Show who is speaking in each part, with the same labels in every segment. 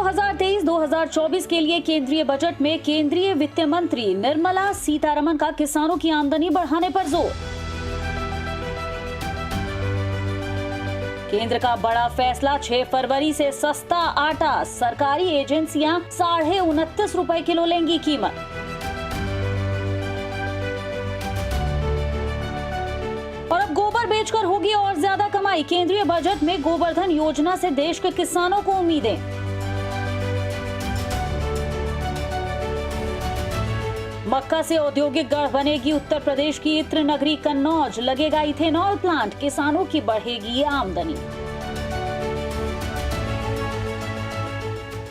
Speaker 1: 2023-2024 के लिए केंद्रीय बजट में केंद्रीय वित्त मंत्री निर्मला सीतारमण का किसानों की आमदनी बढ़ाने पर जोर। केंद्र का बड़ा फैसला, 6 फरवरी से सस्ता आटा, सरकारी एजेंसियां ₹29.5 किलो लेंगी कीमत। और अब गोबर बेचकर होगी और ज्यादा कमाई, केंद्रीय बजट में गोवर्धन योजना से देश के किसानों को उम्मीदें। मक्का से औद्योगिक गढ़ बनेगी उत्तर प्रदेश की इत्र नगरी कन्नौज, लगेगा इथेनॉल प्लांट, किसानों की बढ़ेगी आमदनी।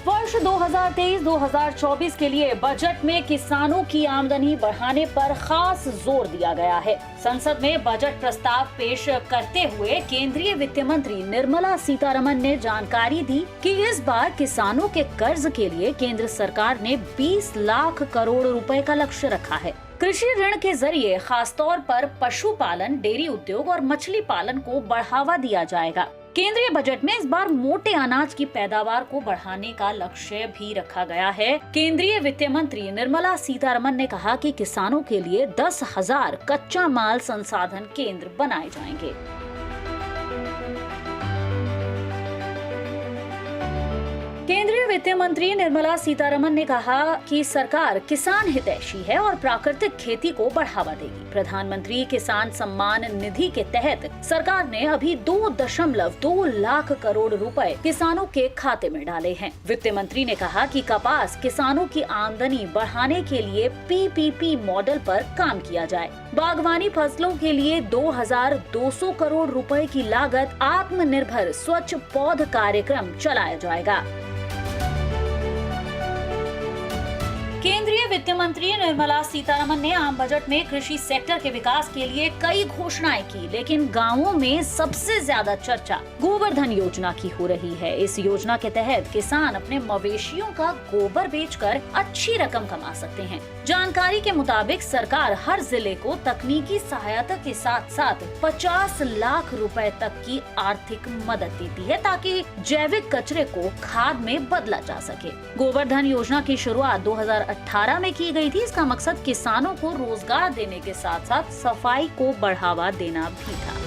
Speaker 1: वर्ष 2023-2024 के लिए बजट में किसानों की आमदनी बढ़ाने पर खास जोर दिया गया है। संसद में बजट प्रस्ताव पेश करते हुए केंद्रीय वित्त मंत्री निर्मला सीतारमण ने जानकारी दी कि इस बार किसानों के कर्ज के लिए केंद्र सरकार ने 20 लाख करोड़ रुपए का लक्ष्य रखा है। कृषि ऋण के जरिए खासतौर पर पशुपालन, डेयरी उद्योग और मछली पालन को बढ़ावा दिया जाएगा। केंद्रीय बजट में इस बार मोटे अनाज की पैदावार को बढ़ाने का लक्ष्य भी रखा गया है। केंद्रीय वित्त मंत्री निर्मला सीतारमण ने कहा कि किसानों के लिए 10,000 कच्चा माल संसाधन केंद्र बनाए जाएंगे। केंद्रीय वित्त मंत्री निर्मला सीतारमण ने कहा कि सरकार किसान हितैषी है और प्राकृतिक खेती को बढ़ावा देगी। प्रधानमंत्री किसान सम्मान निधि के तहत सरकार ने अभी 2.2 लाख करोड़ रुपए किसानों के खाते में डाले हैं। वित्त मंत्री ने कहा कि कपास किसानों की आमदनी बढ़ाने के लिए PPP मॉडल पर काम किया जाए। बागवानी फसलों के लिए 2,200 करोड़ रुपए की लागत आत्मनिर्भर स्वच्छ पौध कार्यक्रम चलाया जाएगा। केंद्रीय वित्त मंत्री निर्मला सीतारमण ने आम बजट में कृषि सेक्टर के विकास के लिए कई घोषणाएं की, लेकिन गांवों में सबसे ज्यादा चर्चा गोवर्धन योजना की हो रही है। इस योजना के तहत किसान अपने मवेशियों का गोबर बेचकर अच्छी रकम कमा सकते हैं। जानकारी के मुताबिक सरकार हर जिले को तकनीकी सहायता के साथ साथ 50 लाख रुपए तक की आर्थिक मदद देती है ताकि जैविक कचरे को खाद में बदला जा सके। गोवर्धन योजना की शुरुआत 2018 में की गई थी। इसका मकसद किसानों को रोजगार देने के साथ साथ सफाई को बढ़ावा देना भी था।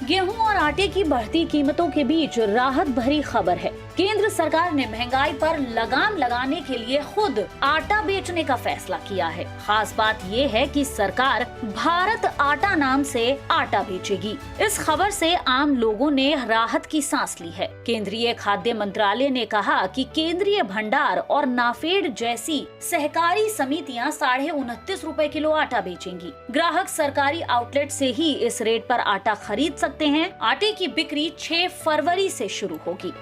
Speaker 1: गेहूं और आटे की बढ़ती कीमतों के बीच राहत भरी खबर है। केंद्र सरकार ने महंगाई पर लगाम लगाने के लिए खुद आटा बेचने का फैसला किया है। खास बात ये है कि सरकार भारत आटा नाम से आटा बेचेगी। इस खबर से आम लोगों ने राहत की सांस ली है। केंद्रीय खाद्य मंत्रालय ने कहा कि केंद्रीय भंडार और नाफेड जैसी सहकारी समितियां ₹29.5 किलो आटा बेचेंगी। ग्राहक सरकारी आउटलेट से ही इस रेट पर आटा खरीद सकते हैं। आटे की बिक्री 6 फरवरी से शुरू होगी।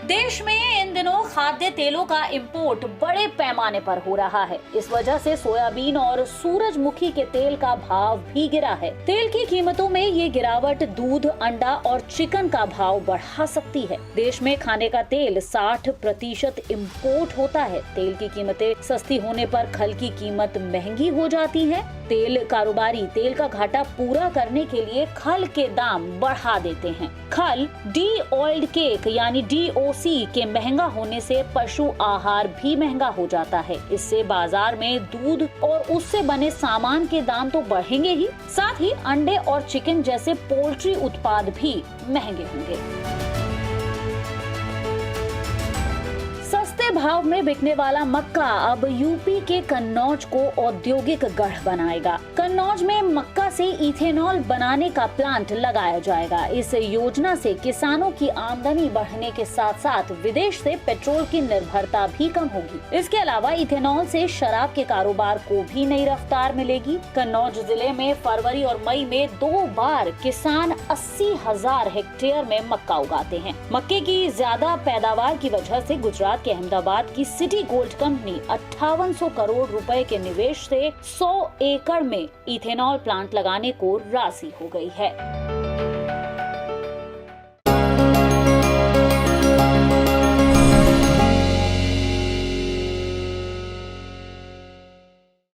Speaker 1: देश में इन दिनों खाद्य तेलों का इंपोर्ट बड़े पैमाने पर हो रहा है। इस वजह से सोयाबीन और सूरजमुखी के तेल का भाव भी गिरा है। तेल की कीमतों में ये गिरावट दूध, अंडा और चिकन का भाव बढ़ा सकती है। देश में खाने का तेल 60% इंपोर्ट होता है। तेल की कीमतें सस्ती होने पर खल की कीमत महंगी हो जाती है। तेल कारोबारी तेल का घाटा पूरा करने के लिए खल के दाम बढ़ा देते हैं। खल डी ऑयल्ड केक यानी DOC के महंगा होने से पशु आहार भी महंगा हो जाता है। इससे बाजार में दूध और उससे बने सामान के दाम तो बढ़ेंगे ही, साथ ही अंडे और चिकन जैसे पोल्ट्री उत्पाद भी महंगे होंगे। सस्ते भाव में बिकने वाला मक्का अब यूपी के कन्नौज को औद्योगिक गढ़ बनाएगा। कन्नौज में मक्का से इथेनॉल बनाने का प्लांट लगाया जाएगा। इस योजना से किसानों की आमदनी बढ़ने के साथ साथ विदेश से पेट्रोल की निर्भरता भी कम होगी। इसके अलावा इथेनॉल से शराब के कारोबार को भी नई रफ्तार मिलेगी। कन्नौज जिले में फरवरी और मई में 2 बार किसान 80,000 हेक्टेयर में मक्का उगाते हैं। मक्के की ज्यादा पैदावार की वजह से गुजरात के अहमदाबाद की सिटी गोल्ड कंपनी 5800 करोड़ रुपए के निवेश से 100 एकड़ में इथेनॉल प्लांट लगाने को राजी हो गई है।